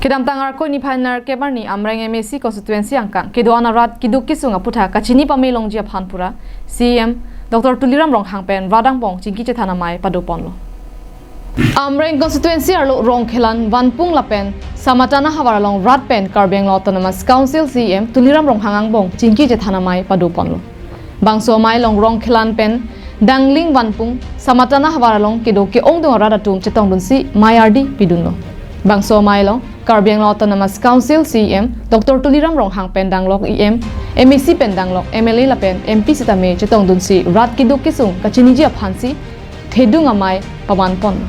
Kedam tangar ko ni phanar kebarni amrang MSC constituency angkang kedoana rat kiduk kisunga putha kachini pamelong jia phanpura CM Dr. Tuliram Rong Hangpen Radang Pong Chingki Chethana Mai Padoponlo Amrang constituency arlo Rong Khelan Vanpung Lapen Samatana Hawaralong Ratpen Karbeng Autonomous Council CM Tuliram Rong Hangang Bong Chingki Chethana Mai Padoponlo Bangso Mai Long Rong Khelan Pen Dangling Vanpung Samatana Hawaralong kedoke ongdong radatum chetong dunsi Mayardi Pidunlo Bangso Mai Long Karbeng Autonomous Council CM Dr. Tuliram Rong Hangpen Danglok EM MEC Pen Danglok MLA Lapen MP Sitame Chetong Dunsi Rat Kiduk Kisung Kachiniji Phansi Thedung Amai Pawan Pon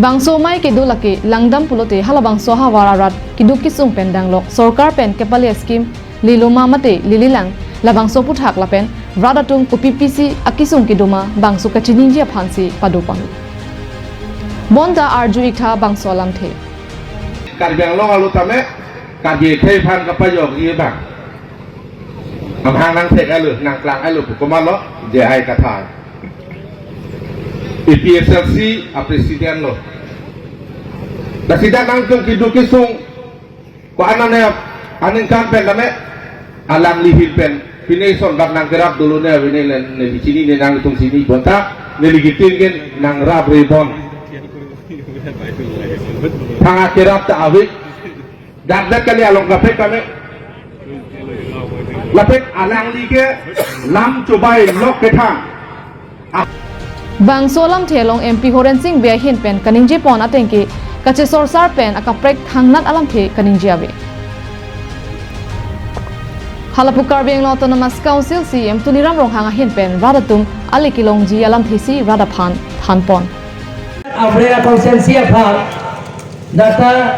Bangso Mai Kedu Laki Langdam Pulote Halabangso Hawara Rat Kiduk Kisung Pen Danglok Sorkar Pen Kepali Scheme Liloma Mate Lililang Labangso Puthak Lapen Radatung UPPC Akisung Kiduma Bangso Kachiniji Phansi Padupan Bonda Arju Ikha Bangso Lamthe Karbeng long alu tame kaji kei pan kapayok iya bang amhang nang tek alu nang klang alu pukuman lo JI kathai IPSLC a presiden lo presiden nang tung kidu kisung ko anane aning kan pen tame alang lihil pen pini son gap nang kerap dulu ne wini ne di sini ne nang tung sini bonta ne ligitin gen nang rab ribon Tanga kirap ta awik Dagdag kali along kapit kami Lapit alang lige Lam cubay lok ketang Bang Solam Thelong MP Horen Singh Biahin Pen Kaningji Pon Atengki Kache Sorsar Pen Akaprek Thangnat Alam The Kaningji Abe Halapu Karbeng Autonomous Council CM Tuliram Rong Hangahin Pen Radatum Alikilong Ji Alam Thesi Radaphan Thanpon Abrega konsensia phag data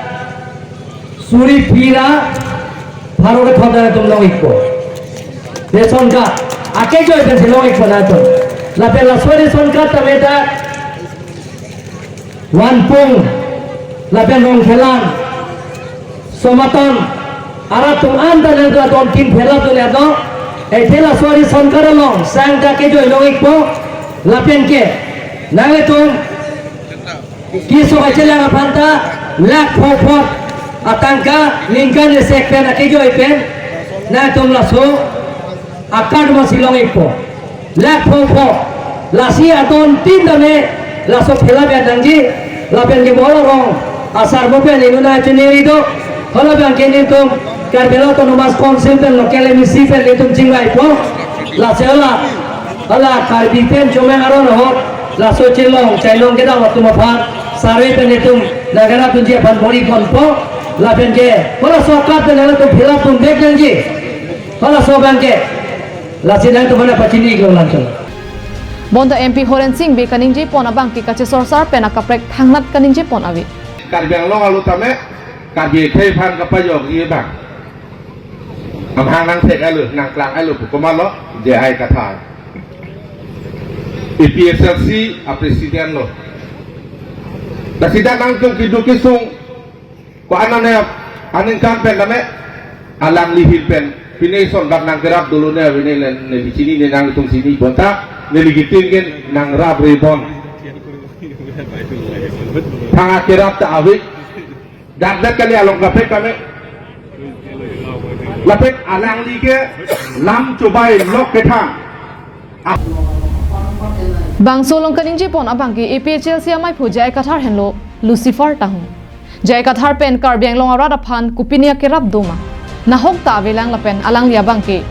suri pira bharoge thoda tum logiko desonka ake jo den logiko na to la pela suri sonka tameta wanpung la penong khelan somaton aratum anda le do don tim phela to le do e thela suri sonka long sangka ke jo logiko la penke nale tum Kiso kacela ngapanta lak phopot atangka lingkan sekpen akijo ipen na tum laso akad masilong ipo lak phopot lasi aton tindane laso phela be dangji lapen ke bolorong asar bopen inuna cheneri do hola ban kenin tum Karbeng Autonomous Council pen lokal MSC pen litum jingwai po lasela ala karbipen chomeng aron hot laso chilong chailong keda waktu mafat Sarwe penetum negara tunji pan bori konpo lapen ke hola sokat negara tu phila tum dek janji hola soban ke lasinang tu mana pachini ko lancong Bonda MP Horen Singh Be Kaningji Pon Abang Ki Kache Sorsar Pen Akaprek Thangnat Kaningji Pon Abe Karbeng long alu tame kaji kei pan kapayok iya bang amhang nang tek alu nang klang alu pukuman lo JI kathai IPSLC a presiden lo Presiden nang tung kidu kisung ko anane aning kan pen tame alang lihil pen pini son gap nang kerap dulu ne wini ne di sini ne nang tung sini bonta ne ligitin gen nang rab ribon Tanga kirap ta awik Dagdag kali along kapit kami Lapit alang lige Lam cubay lok ketang Bang Solong Kaningji Pon Abangki APHL Siamai Phu Jai Kathar Henlo Lucifer Tahung Jai Kathar Pen Karbeng Long Radaphan Kupinia Kerap Duma Nahok Ta Velang Lapen Alang Lia Bangki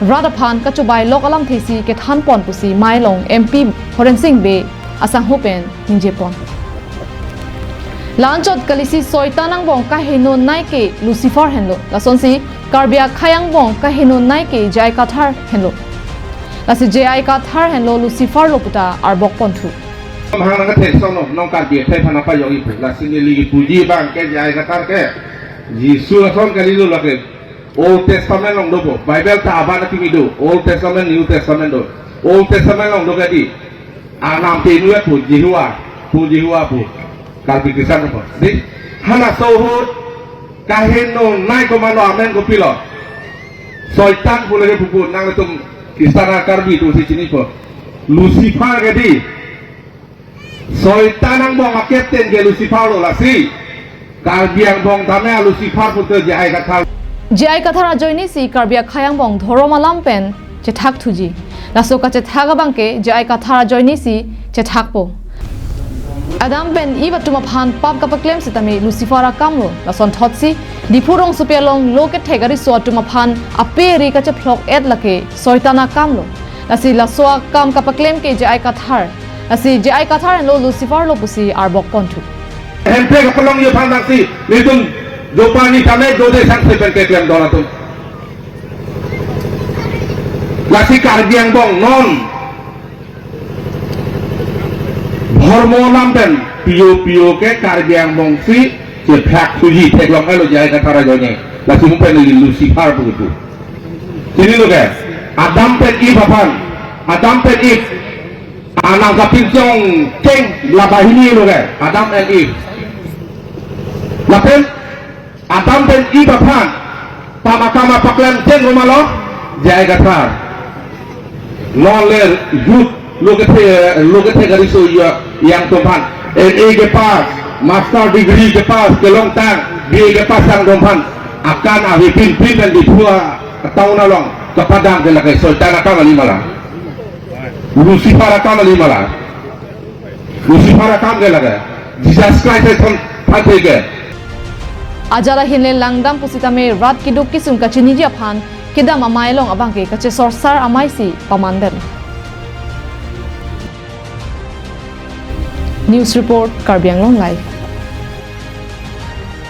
Radaphan Kachubai Lok Alam Thesi Ke Than Pon Pusi Mai Long MP Horen Singh Be Asang Hopen Ningje Pon Lanchot Kalisi Soitanang Bong Kahino Naike Lucifer Henlo Lasonsi Karbia Khayang Bong Kahino Naike Jai Kathar Henlo Lasi JI Kathar Henlo Lucifer Loputa Arbok Pontu amhang nang tek sono nong karbi kei pan apayok ipu lasi ne ligi puji bang ke JI kathar ke Yesus son kali lu lake Old Testament long dobo Bible ta abana timido Old Testament New Testament do Old Testament long do kadi anam tinu puji huwa pu karbi krisan ko di hana sohut kaheno nai ko mano amen ko pilo soitan pulege pupu nang tum Istana karbi tu si sini po Lucifer kadi Soitanang bong kapten ke Lucifer lo lasi Karbiang bong tame Lucifer puter jai kata GI kathara joini si karbia khayang bong dhoroma lampen che thak thuji laso ka che thaga bangke GI kathara joini si che thakpo Adam ben iba tuma phan pap ka paklem sitami Lucifera kamlo lason thotsi dipurong supelong loke thegari so tuma phan aperi ka che phlok et lake soitana kamlo lasi laswa kam ka paklem ke GI kathar lasi GI kathar lo Lucifer lo pusi arbok pontu Hempe ka pelong yo pandang si nitun dopani tame dode sang sepen ke klem dola tu Lasi karbiang bong non Hormon lampen pio ke karbiang bong si je phak tuji theklong elo jai kathara jone lasi mumpen ni Lucifer begitu sini lo ke Adam pen i bapan Adam pen i anak kapin jong keng labahini lo ke Adam and Eve Lapen Adam pen i bapan pamakama paklen jeng rumah lo jai kathar noler youth लोग थे गरीसो yang tumpang NA के पास master degree के पास kelong tang BA के पास sang tumpang akan awi pin dan ditua tahun nalong kepadang ke lakai sultan akan lima lah Lucifer akan lima lah Lucifer akan ke lakai Jesus Christ itu pati ke Ajala hinle langdam pusitame rat kiduk kisum kachini japhan kidam amailong abangke kache sorsar amaisi pamanden News Report Karbi Anglong Live